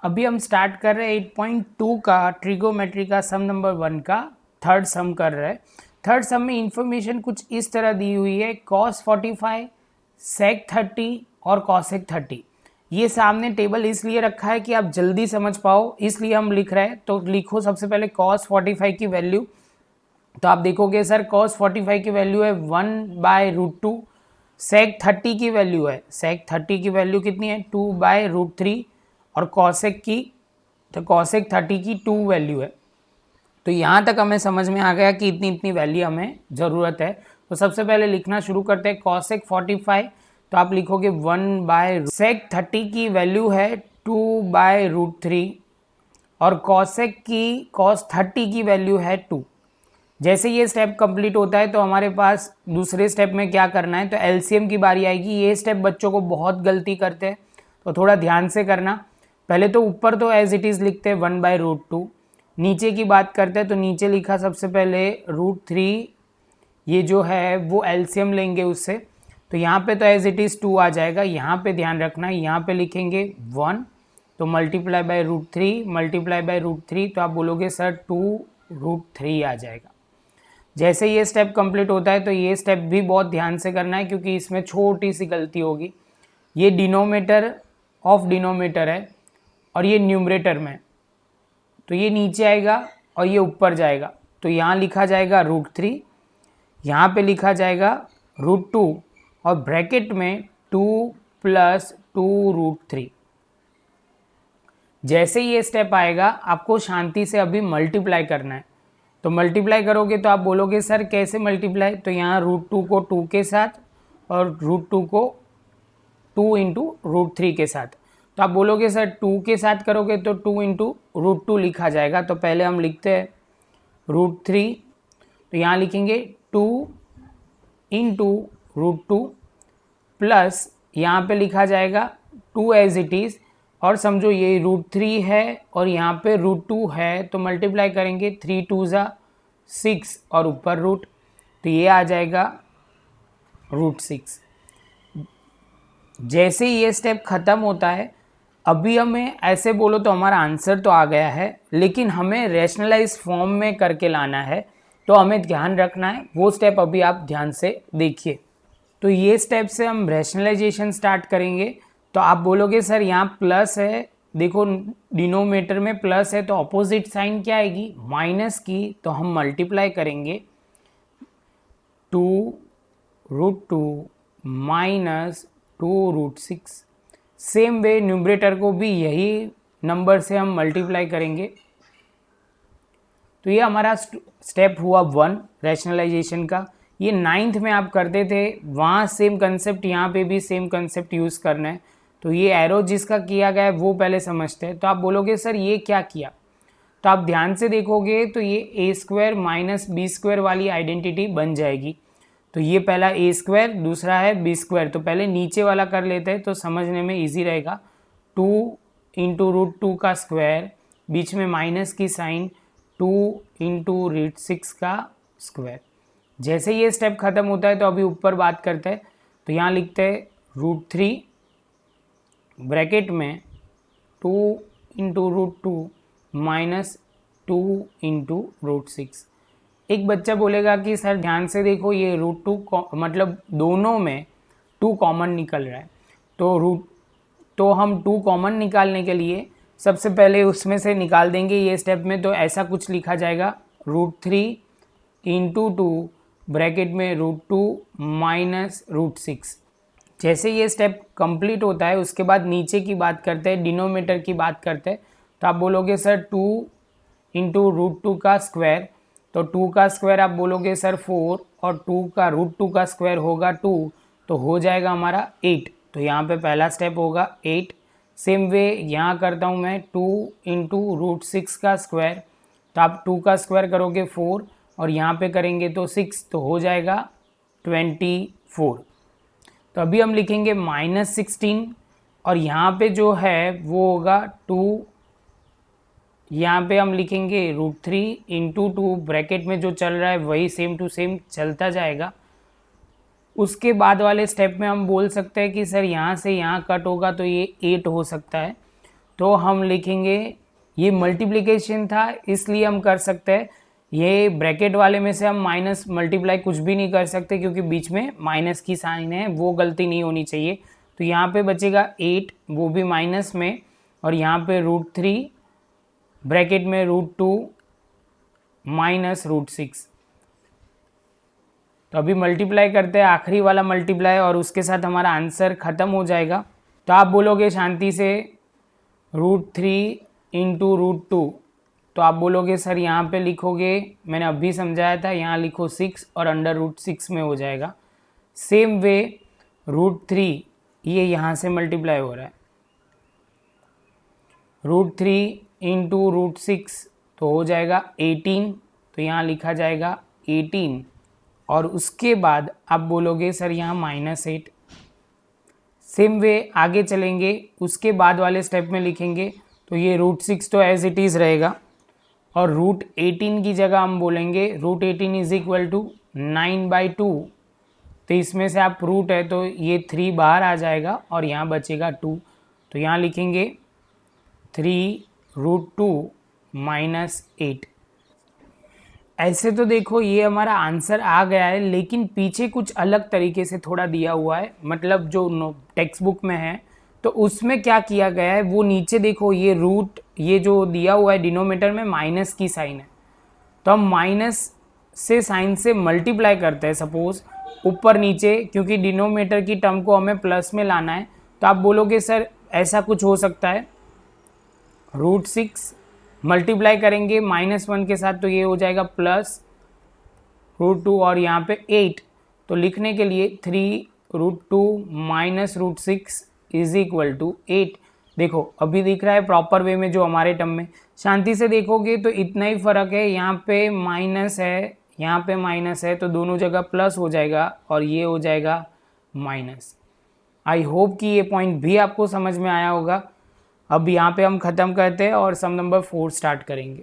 अभी हम स्टार्ट कर रहे हैं 8.2 का ट्रिगोमेट्री का सम नंबर 1 का थर्ड सम कर रहे हैं। थर्ड सम में इंफॉर्मेशन कुछ इस तरह दी हुई है, cos 45, sec 30 और cosec 30। ये सामने टेबल इसलिए रखा है कि आप जल्दी समझ पाओ, इसलिए हम लिख रहे हैं। तो लिखो सबसे पहले cos 45 की वैल्यू। तो आप देखोगे सर cos 45 की वैल्यू है 1/√2। sec 30 की वैल्यू है, sec 30 की वैल्यू कितनी है 2/√3। और cosec की, तो cosec 30 की 2 वैल्यू है। तो यहाँ तक हमें समझ में आ गया कि इतनी इतनी वैल्यू हमें ज़रूरत है। तो सबसे पहले लिखना शुरू करते हैं cosec 45। तो आप लिखोगे 1/sec 30 की वैल्यू है 2/√3 और cosec की cos 30 की वैल्यू है 2। जैसे ये स्टेप कंप्लीट होता है तो हमारे पास दूसरे स्टेप में क्या करना है, तो एलसीएम की बारी आएगी। ये स्टेप बच्चों को बहुत गलती करते हैं, तो थोड़ा ध्यान से करना। पहले तो ऊपर तो एज इट इज़ लिखते हैं 1/√2। नीचे की बात करते हैं तो नीचे लिखा सबसे पहले √3, ये जो है वो एलसीएम लेंगे उससे। तो यहाँ पे तो एज इट इज़ 2 आ जाएगा। यहाँ पे ध्यान रखना, यहाँ पे लिखेंगे 1, तो मल्टीप्लाई बाय √3 मल्टीप्लाई बाय √3, तो आप बोलोगे सर 2√3 आ जाएगा। जैसे ये स्टेप कंप्लीट होता है तो ये स्टेप भी बहुत ध्यान से करना है, क्योंकि इसमें छोटी सी गलती होगी। ये डिनोमिनेटर ऑफ डिनोमिनेटर है और ये न्यूमरेटर में, तो ये नीचे आएगा और ये ऊपर जाएगा। तो यहाँ लिखा जाएगा √3, यहाँ पे लिखा जाएगा √2 और ब्रैकेट में 2 + 2√3। जैसे ये स्टेप आएगा आपको शांति से अभी मल्टीप्लाई करना है। तो मल्टीप्लाई करोगे तो आप बोलोगे सर कैसे मल्टीप्लाई, तो यहाँ √2 को 2 के साथ और √2 को 2 × √3 के साथ। तो आप बोलोगे सर 2 के साथ करोगे तो 2 × √2 लिखा जाएगा। तो पहले हम लिखते हैं √3, तो यहाँ लिखेंगे 2 × √2 प्लस यहाँ पे लिखा जाएगा 2 एज इट इज़। और समझो ये √3 है और यहाँ पे √2 है, तो मल्टीप्लाई करेंगे 3 2 ज़ा 6 और ऊपर रूट, तो ये आ जाएगा √6। जैसे ये स्टेप ख़त्म होता है, अभी हमें ऐसे बोलो तो हमारा आंसर तो आ गया है, लेकिन हमें रैशनलाइज फॉर्म में करके लाना है। तो हमें ध्यान रखना है, वो स्टेप अभी आप ध्यान से देखिए। तो ये स्टेप से हम रैशनलाइजेशन स्टार्ट करेंगे। तो आप बोलोगे सर यहाँ प्लस है, देखो डिनोमिनेटर में प्लस है तो अपोजिट साइन क्या आएगी, माइनस की। तो हम मल्टीप्लाई करेंगे 2√2 माइनस 2√6। सेम वे न्यूमरेटर को भी यही नंबर से हम मल्टीप्लाई करेंगे। तो ये हमारा स्टेप हुआ 1 रैशनलाइजेशन का। ये 9th में आप करते थे, वहाँ सेम कंसेप्ट, यहाँ पे भी सेम कंसेप्ट यूज़ करना है। तो ये एरो जिसका किया गया है वो पहले समझते हैं। तो आप बोलोगे सर ये क्या किया, तो आप ध्यान से देखोगे तो ये a² माइनस b² वाली आइडेंटिटी बन जाएगी। तो ये पहला a², दूसरा है b²। तो पहले नीचे वाला कर लेते हैं तो समझने में ईजी रहेगा। 2 × √2 का स्क्वायर, बीच में माइनस की साइन, 2 × √6 का स्क्वायर। जैसे ये स्टेप ख़त्म होता है तो अभी ऊपर बात करते हैं। तो यहाँ लिखते हैं √3 ब्रैकेट में 2 × √2 माइनस 2 × √6। एक बच्चा बोलेगा कि सर ध्यान से देखो, ये √2 मतलब दोनों में 2 कॉमन निकल रहा है। तो हम 2 कॉमन निकालने के लिए सबसे पहले उसमें से निकाल देंगे ये स्टेप में। तो ऐसा कुछ लिखा जाएगा √3 × 2 ब्रैकेट में √2 माइनस √6। जैसे ये स्टेप कंप्लीट होता है उसके बाद नीचे की बात करते हैं, डिनोमिनेटर की बात करते हैं। तो आप बोलोगे सर 2 × √2 का स्क्वायर, तो 2 का स्क्वायर आप बोलोगे सर 4 और 2 का √2 का स्क्वायर होगा 2, तो हो जाएगा हमारा 8। तो यहाँ पे पहला स्टेप होगा 8। सेम वे यहाँ करता हूँ मैं 2 × √6 का स्क्वायर, तो आप 2 का स्क्वायर करोगे 4 और यहाँ पे करेंगे तो 6, तो हो जाएगा 24। तो अभी हम लिखेंगे -16 और यहाँ पे जो है वो होगा 2, यहाँ पे हम लिखेंगे √3 × 2 ब्रैकेट में जो चल रहा है वही सेम टू सेम चलता जाएगा। उसके बाद वाले स्टेप में हम बोल सकते हैं कि सर यहाँ से यहाँ कट होगा तो ये 8 हो सकता है। तो हम लिखेंगे, ये मल्टीप्लिकेशन था इसलिए हम कर सकते हैं, ये ब्रैकेट वाले में से हम माइनस मल्टीप्लाई कुछ भी नहीं कर सकते क्योंकि बीच में माइनस की साइन है, वो गलती नहीं होनी चाहिए। तो यहाँ पे बचेगा 8, वो भी माइनस में, और यहाँ पे √3 ब्रैकेट में √2 माइनस √6। तो अभी मल्टीप्लाई करते हैं, आखिरी वाला मल्टीप्लाई, और उसके साथ हमारा आंसर ख़त्म हो जाएगा। तो आप बोलोगे शांति से √3 इंटू √2, तो आप बोलोगे सर यहाँ पे लिखोगे, मैंने अभी समझाया था, यहाँ लिखो 6 और अंडर √6 में हो जाएगा। सेम वे √3 ये यहाँ से मल्टीप्लाई हो रहा है, √3 इंटू √6 तो हो जाएगा 18, तो यहाँ लिखा जाएगा 18, और उसके बाद आप बोलोगे सर यहाँ -8। सेम वे आगे चलेंगे, उसके बाद वाले स्टेप में लिखेंगे, तो ये √6 तो एज इट इज़ रहेगा, और √18 की जगह हम बोलेंगे √18 इज इक्वल टू 9/2। तो इसमें से आप रूट है तो ये 3 बाहर आ जाएगा और यहाँ बचेगा 2, तो यहाँ लिखेंगे 3√2 -8। ऐसे तो देखो ये हमारा आंसर आ गया है, लेकिन पीछे कुछ अलग तरीके से थोड़ा दिया हुआ है, मतलब जो टेक्स्ट बुक में है तो उसमें क्या किया गया है वो नीचे देखो, ये रूट, ये जो दिया हुआ है डिनोमिनेटर में माइनस की साइन है, तो हम माइनस से साइन से मल्टीप्लाई करते हैं सपोज ऊपर नीचे, क्योंकि डिनोमिनेटर की टर्म को हमें प्लस में लाना है। तो आप बोलोगे सर ऐसा कुछ हो सकता है, √6 मल्टीप्लाई करेंगे -1 के साथ तो ये हो जाएगा प्लस √2 और यहाँ पे 8, तो लिखने के लिए 3√2 माइनस √6 इज इक्वल टू 8। देखो अभी दिख रहा है प्रॉपर वे में जो हमारे टर्म में, शांति से देखोगे तो इतना ही फ़र्क है, यहाँ पे माइनस है, यहाँ पे माइनस है, तो दोनों जगह प्लस हो जाएगा और ये हो जाएगा माइनस। आई होप कि ये पॉइंट भी आपको समझ में आया होगा। अब यहाँ पे हम ख़त्म करते हैं और सम नंबर 4 स्टार्ट करेंगे।